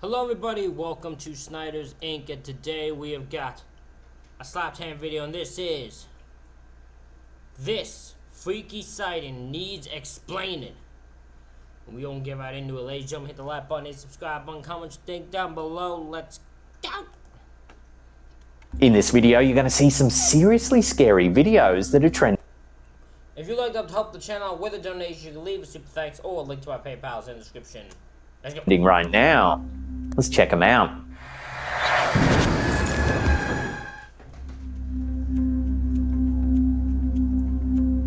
Hello everybody, welcome to Snyder's Inc. And today we have got a slapped hand video, and this is "This freaky sighting needs explaining." And we don't get right into it, ladies and gentlemen. Hit the like button, hit the subscribe button, comment what you think down below. Let's go! In this video, you're going to see some seriously scary videos that are trending. If you'd like to help the channel with a donation, you can leave a super thanks or a link to our PayPal is in the description. Let's go. Right now. Let's check them out.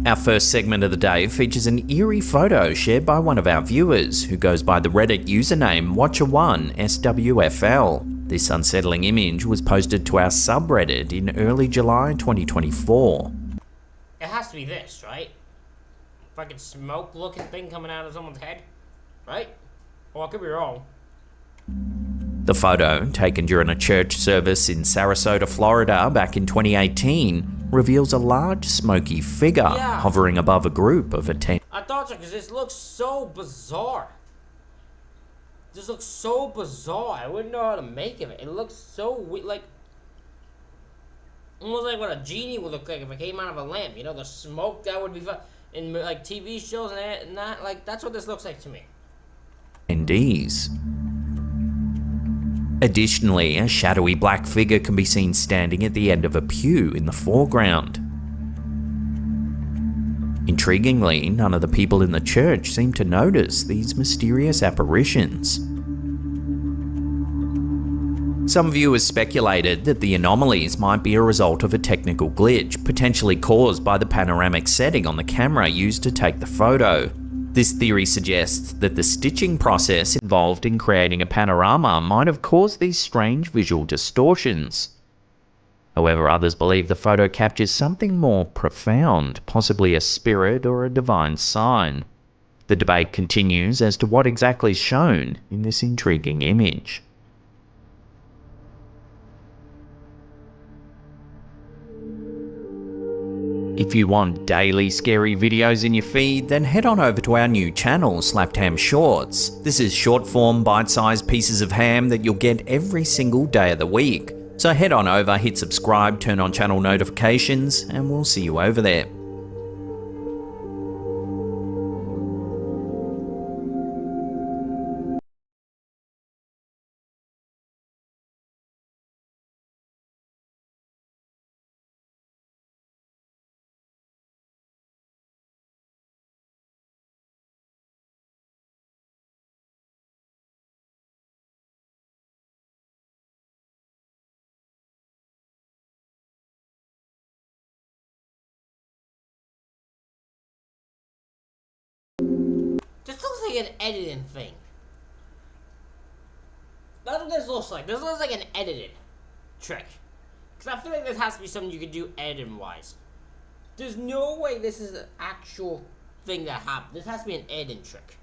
Our first segment of the day features an eerie photo shared by one of our viewers who goes by the Reddit username Watcher1SWFL. This unsettling image was posted to our subreddit in early July 2024. It has to be this, right? Fucking smoke looking thing coming out of someone's head, right? Well, I could be wrong. The photo, taken during a church service in Sarasota, Florida back in 2018, reveals a large smoky figure hovering above a group of attendees. I thought so, because this looks so bizarre. This looks so bizarre. I wouldn't know how to make of it. It looks so weird, like almost like what a genie would look like if it came out of a lamp. You know, the smoke that would be in like TV shows and that. Like, that's what this looks like to me. Additionally, a shadowy black figure can be seen standing at the end of a pew in the foreground. Intriguingly, none of the people in the church seem to notice these mysterious apparitions. Some viewers speculated that the anomalies might be a result of a technical glitch, potentially caused by the panoramic setting on the camera used to take the photo. This theory suggests that the stitching process involved in creating a panorama might have caused these strange visual distortions. However, others believe the photo captures something more profound, possibly a spirit or a divine sign. The debate continues as to what exactly is shown in this intriguing image. If you want daily scary videos in your feed, then head on over to our new channel, Slapped Ham Shorts. This is short form, bite-sized pieces of ham that you'll get every single day of the week. So head on over, hit subscribe, turn on channel notifications, and we'll see you over there. This looks like an editing thing. That's what this looks like. This looks like an edited trick. Because I feel like this has to be something you could do editing-wise. There's no way this is an actual thing that happened. This has to be an editing trick.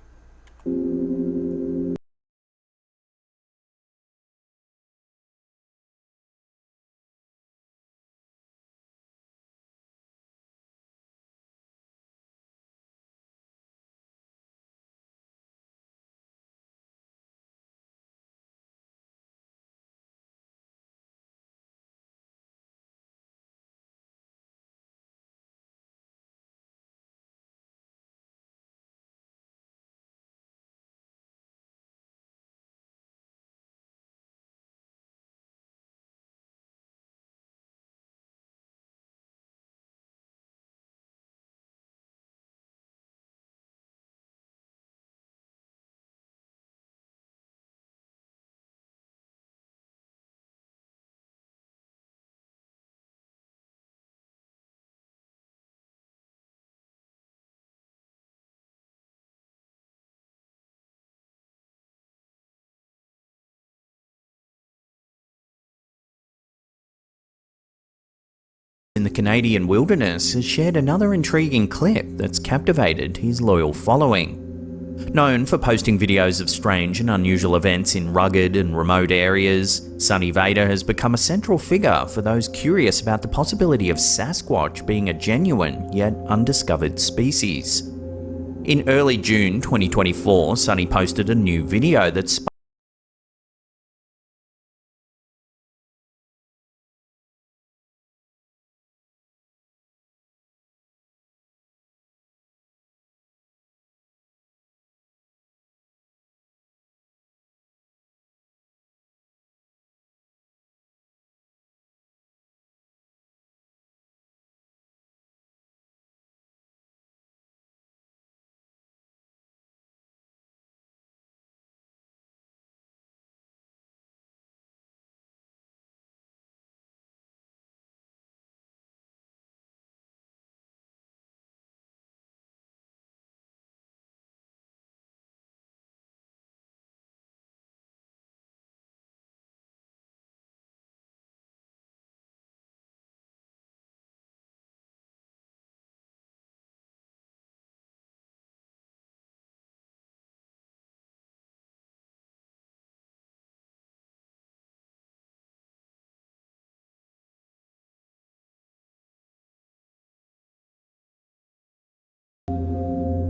In the Canadian wilderness has shared another intriguing clip that's captivated his loyal following. Known for posting videos of strange and unusual events in rugged and remote areas, Sunny Vader has become a central figure for those curious about the possibility of Sasquatch being a genuine yet undiscovered species. In early June 2024, Sunny posted a new video that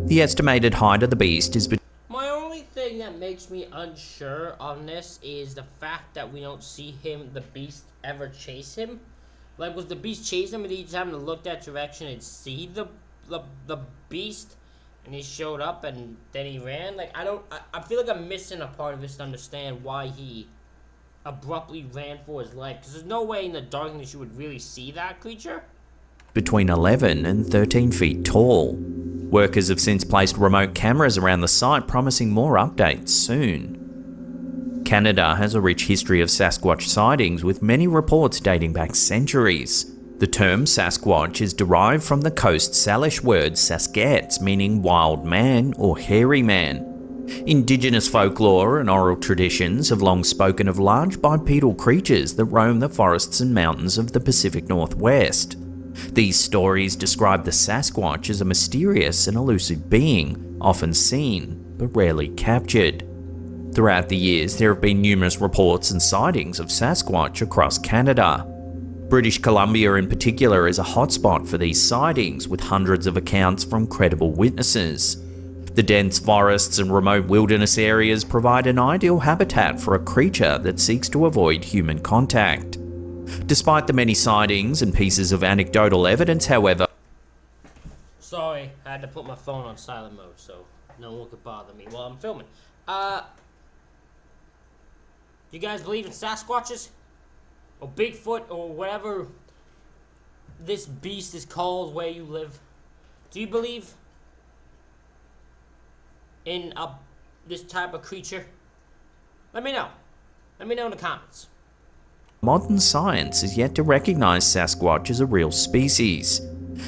The estimated height of the beast is My only thing that makes me unsure on this is the fact that we don't see the beast, ever chase him. Like, was the beast chasing him, and each time to look that direction and see the beast, and he showed up and then he ran? Like, I feel like I'm missing a part of this to understand why he abruptly ran for his life, because there's no way in the darkness you would really see that creature. between 11 and 13 feet tall. Workers have since placed remote cameras around the site, promising more updates soon. Canada has a rich history of Sasquatch sightings, with many reports dating back centuries. The term Sasquatch is derived from the Coast Salish word Saskets, meaning wild man or hairy man. Indigenous folklore and oral traditions have long spoken of large bipedal creatures that roam the forests and mountains of the Pacific Northwest. These stories describe the Sasquatch as a mysterious and elusive being, often seen, but rarely captured. Throughout the years, there have been numerous reports and sightings of Sasquatch across Canada. British Columbia in particular is a hotspot for these sightings, with hundreds of accounts from credible witnesses. The dense forests and remote wilderness areas provide an ideal habitat for a creature that seeks to avoid human contact. Despite the many sightings and pieces of anecdotal evidence, however... Sorry, I had to put my phone on silent mode so no one could bother me while I'm filming. Do you guys believe in Sasquatches? Or Bigfoot, or whatever this beast is called where you live? Do you believe in this type of creature? Let me know. Let me know in the comments. Modern science is yet to recognize Sasquatch as a real species.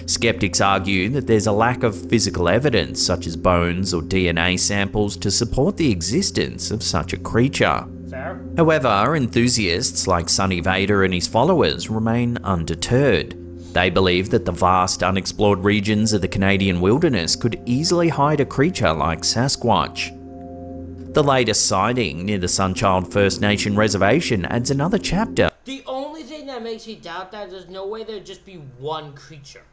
Skeptics argue that there's a lack of physical evidence, such as bones or DNA samples, to support the existence of such a creature. Fair. However, enthusiasts like Sonny Vader and his followers remain undeterred. They believe that the vast unexplored regions of the Canadian wilderness could easily hide a creature like Sasquatch. The latest sighting near the Sunchild First Nation Reservation adds another chapter. The only thing that makes me doubt that, there's no way there'd just be one creature.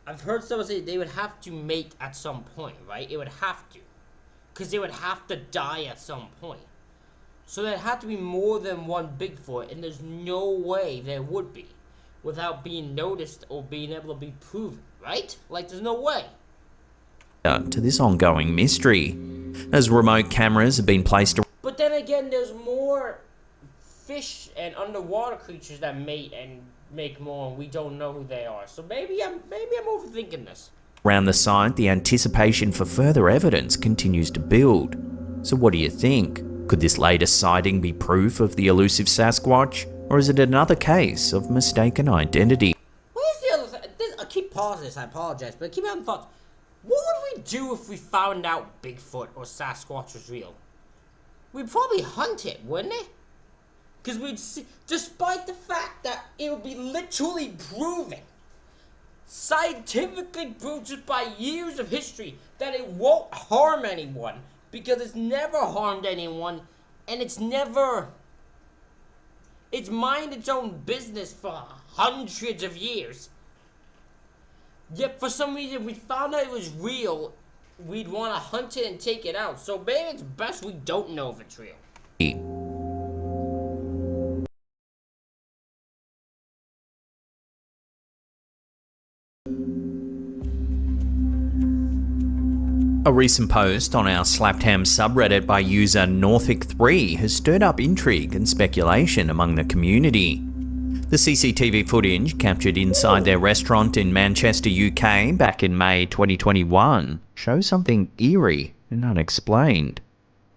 I've heard someone say they would have to mate at some point, right? It would have to. Because they would have to die at some point. So there'd have to be more than one Bigfoot, and there's no way there would be without being noticed or being able to be proven, right? Like, there's no way. To this ongoing mystery, as remote cameras have been placed. But then again, there's more fish and underwater creatures that mate and make more, and we don't know who they are. So maybe I'm overthinking this. Around the site, the anticipation for further evidence continues to build. So what do you think? Could this latest sighting be proof of the elusive Sasquatch, or is it another case of mistaken identity? Where's the other thing? I keep pausing this, I apologize, but I keep having thoughts. What would we do if we found out Bigfoot or Sasquatch was real? We'd probably hunt it, wouldn't it? Because we'd see, despite the fact that it would be literally proven, scientifically proved just by years of history, that it won't harm anyone, because it's never harmed anyone, and it's mind its own business for hundreds of years. Yet for some reason we found out it was real, we'd want to hunt it and take it out. So maybe it's best we don't know if it's real. A recent post on our Slaptham subreddit by user Northic3 has stirred up intrigue and speculation among the community. The CCTV footage captured inside their restaurant in Manchester, UK back in May 2021 shows something eerie and unexplained.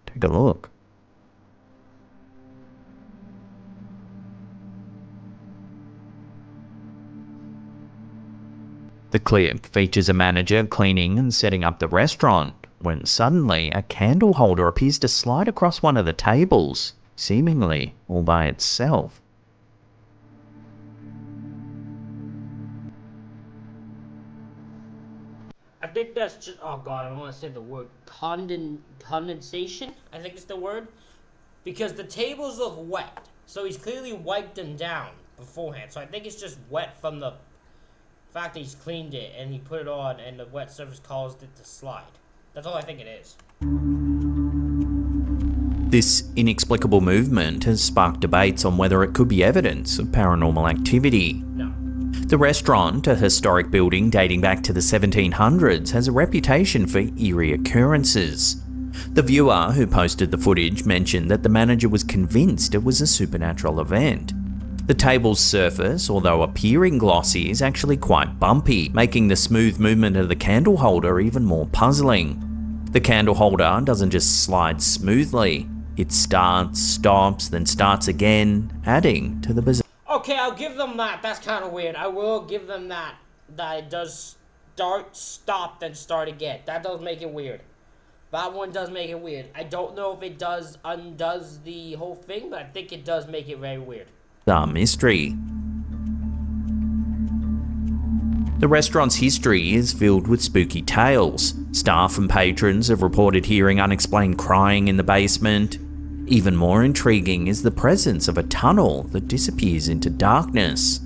Take a look. The clip features a manager cleaning and setting up the restaurant, when suddenly a candle holder appears to slide across one of the tables, seemingly all by itself. I think that's just, oh god, I don't want to say the word, condensation, I think it's the word. Because the tables look wet, so he's clearly wiped them down beforehand. So I think it's just wet from the fact that he's cleaned it and he put it on and the wet surface caused it to slide. That's all I think it is. This inexplicable movement has sparked debates on whether it could be evidence of paranormal activity. No. The restaurant, a historic building dating back to the 1700s, has a reputation for eerie occurrences. The viewer who posted the footage mentioned that the manager was convinced it was a supernatural event. The table's surface, although appearing glossy, is actually quite bumpy, making the smooth movement of the candle holder even more puzzling. The candle holder doesn't just slide smoothly, it starts, stops, then starts again, adding to the bizarre. Okay, I'll give them that. That's kind of weird. I will give them that. That it does start, stop, then start again. That does make it weird. That one does make it weird. I don't know if it undoes the whole thing, but I think it does make it very weird. Mystery. The restaurant's history is filled with spooky tales. Staff and patrons have reported hearing unexplained crying in the basement. Even more intriguing is the presence of a tunnel that disappears into darkness.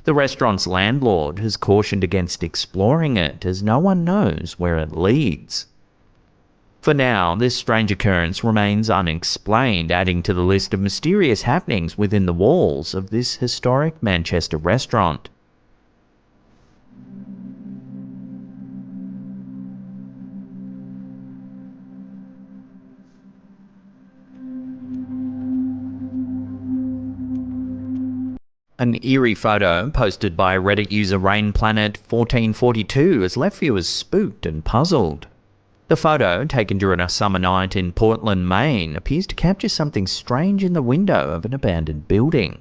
The restaurant's landlord has cautioned against exploring it as no one knows where it leads. For now, this strange occurrence remains unexplained, adding to the list of mysterious happenings within the walls of this historic Manchester restaurant. An eerie photo posted by Reddit user RainPlanet1442 has left viewers spooked and puzzled. The photo, taken during a summer night in Portland, Maine, appears to capture something strange in the window of an abandoned building.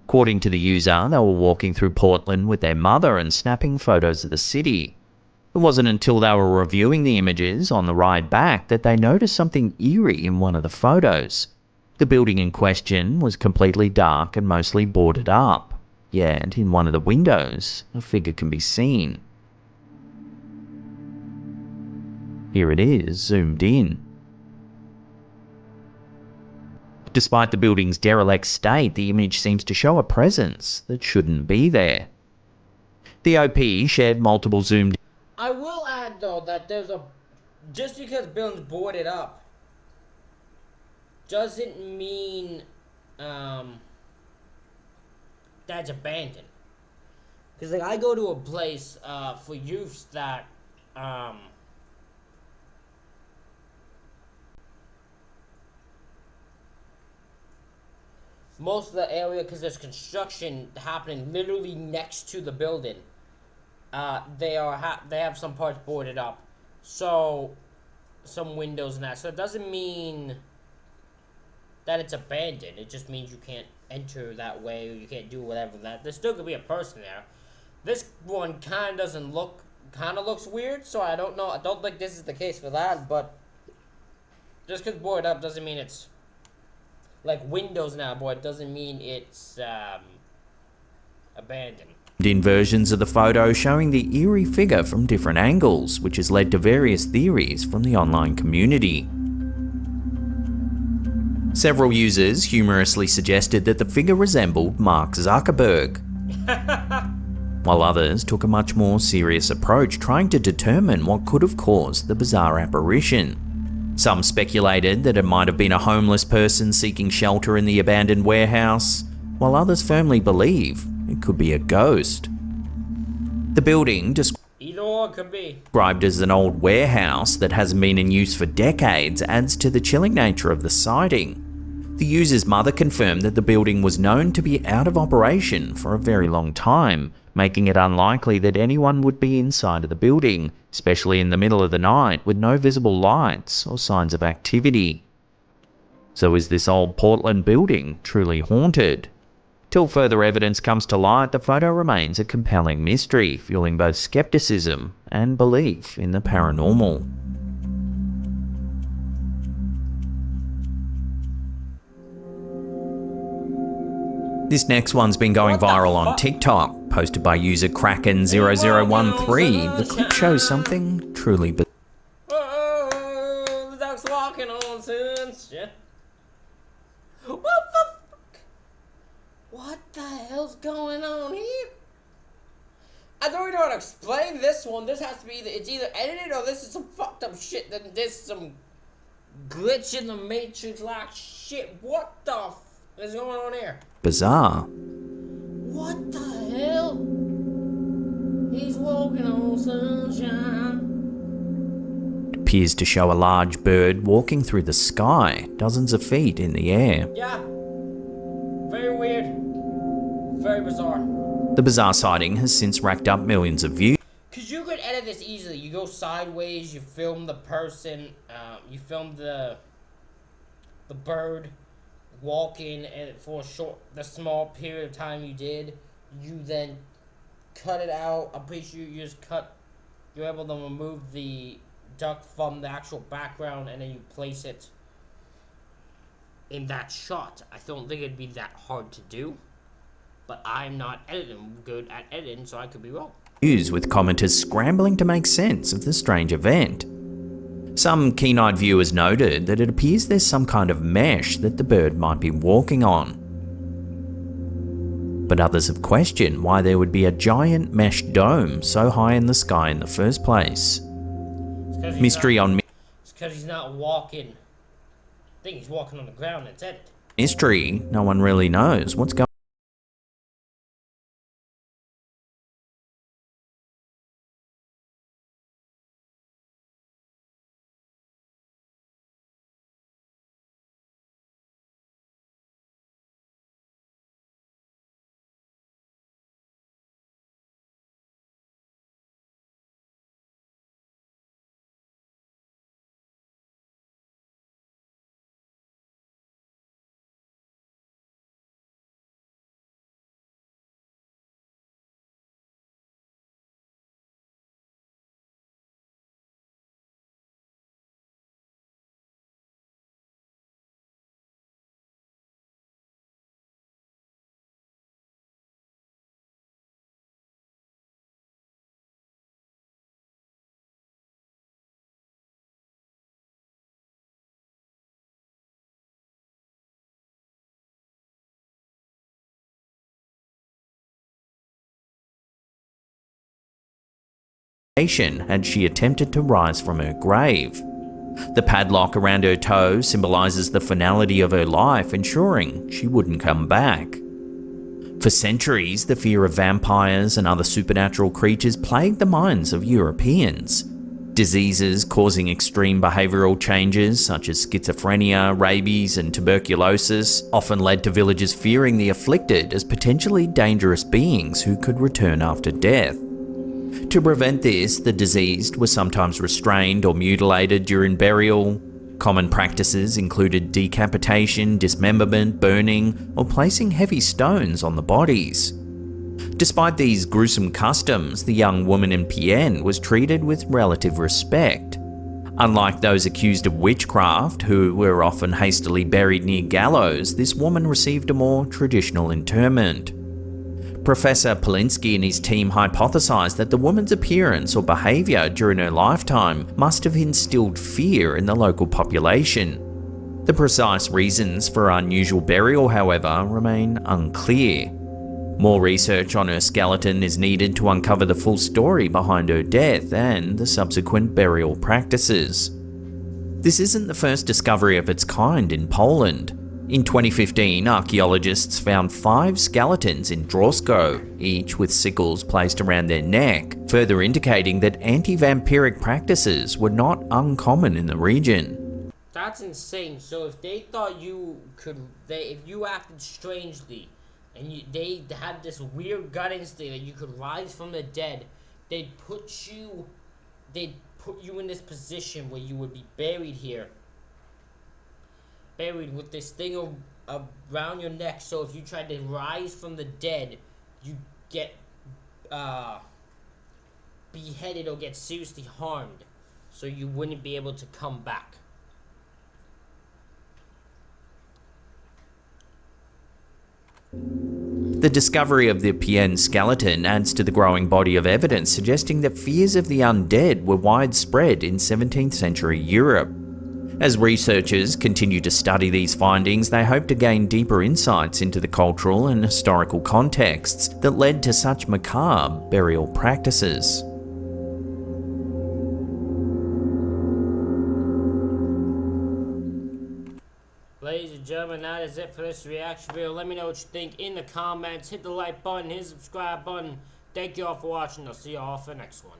According to the user, they were walking through Portland with their mother and snapping photos of the city. It wasn't until they were reviewing the images on the ride back that they noticed something eerie in one of the photos. The building in question was completely dark and mostly boarded up, yet in one of the windows, a figure can be seen. Here it is, zoomed in. Despite the building's derelict state, the image seems to show a presence that shouldn't be there. The OP shared multiple zoomed. I will add though that just because building's boarded up doesn't mean that's abandoned. Because like I go to a place for youths that most of the area, because there's construction happening literally next to the building, they have some parts boarded up, so some windows and that. So it doesn't mean that it's abandoned. It just means you can't enter that way, or you can't do whatever that. There's still gonna be a person there. This one kind of looks weird, so I don't know. I don't think this is the case for that, but just because boarded up doesn't mean it's like windows now, boy. It doesn't mean it's abandoned. In versions of the photo showing the eerie figure from different angles, which has led to various theories from the online community. Several users humorously suggested that the figure resembled Mark Zuckerberg, while others took a much more serious approach, trying to determine what could have caused the bizarre apparition. Some speculated that it might have been a homeless person seeking shelter in the abandoned warehouse, while others firmly believe it could be a ghost. The building, either or could be described as an old warehouse that hasn't been in use for decades, adds to the chilling nature of the sighting. The user's mother confirmed that the building was known to be out of operation for a very long time, making it unlikely that anyone would be inside of the building, especially in the middle of the night with no visible lights or signs of activity. So is this old Portland building truly haunted? Till further evidence comes to light, the photo remains a compelling mystery, fueling both skepticism and belief in the paranormal. This next one's been going viral on TikTok, posted by user Kraken0013. The clip shows something truly bizarre. Oh, the dog's walking on sunshine. What the fuck? What the hell's going on here? I don't even know how to explain this one. This has to be it's either edited or this is some fucked up shit. Then this is some glitch in the Matrix like shit. What the f is going on here? Bizarre. What the hell? He's walking on sunshine. It appears to show a large bird walking through the sky, dozens of feet in the air. Yeah. Very weird. Very bizarre. The bizarre sighting has since racked up millions of views. Cause you could edit this easily. You go sideways, you film the person, you film the bird walking, and for the small period of time you did, you then cut it out. I'm pretty sure you're able to remove the duck from the actual background, and then you place it in that shot. I don't think it'd be that hard to do, but I'm not good at editing, so I could be wrong. With commenters scrambling to make sense of the strange event. Some keen-eyed viewers noted that it appears there's some kind of mesh that the bird might be walking on. But others have questioned why there would be a giant mesh dome so high in the sky in the first place. Mystery on It's because he's not walking. I think he's walking on the ground, that's it. mystery, no one really knows what's going on. Had she attempted to rise from her grave. The padlock around her toe symbolises the finality of her life, ensuring she wouldn't come back. For centuries, the fear of vampires and other supernatural creatures plagued the minds of Europeans. Diseases causing extreme behavioural changes such as schizophrenia, rabies and tuberculosis often led to villagers fearing the afflicted as potentially dangerous beings who could return after death. To prevent this, the deceased were sometimes restrained or mutilated during burial. Common practices included decapitation, dismemberment, burning, or placing heavy stones on the bodies. Despite these gruesome customs, the young woman in Pienne was treated with relative respect. Unlike those accused of witchcraft, who were often hastily buried near gallows, this woman received a more traditional interment. Professor Polinsky and his team hypothesized that the woman's appearance or behavior during her lifetime must have instilled fear in the local population. The precise reasons for her unusual burial, however, remain unclear. More research on her skeleton is needed to uncover the full story behind her death and the subsequent burial practices. This isn't the first discovery of its kind in Poland. In 2015, archaeologists found 5 skeletons in Drosko, each with sickles placed around their neck, further indicating that anti-vampiric practices were not uncommon in the region. That's insane. So if they thought if you acted strangely, and they had this weird gut instinct that you could rise from the dead, they'd put you in this position where you would be buried here. Buried with this thing around your neck, so if you tried to rise from the dead, you get beheaded or get seriously harmed, so you wouldn't be able to come back. The discovery of the Pienne skeleton adds to the growing body of evidence suggesting that fears of the undead were widespread in 17th century Europe. As researchers continue to study these findings, they hope to gain deeper insights into the cultural and historical contexts that led to such macabre burial practices. Ladies and gentlemen, that is it for this reaction video. Let me know what you think in the comments. Hit the like button, hit the subscribe button. Thank you all for watching. I'll see you all for the next one.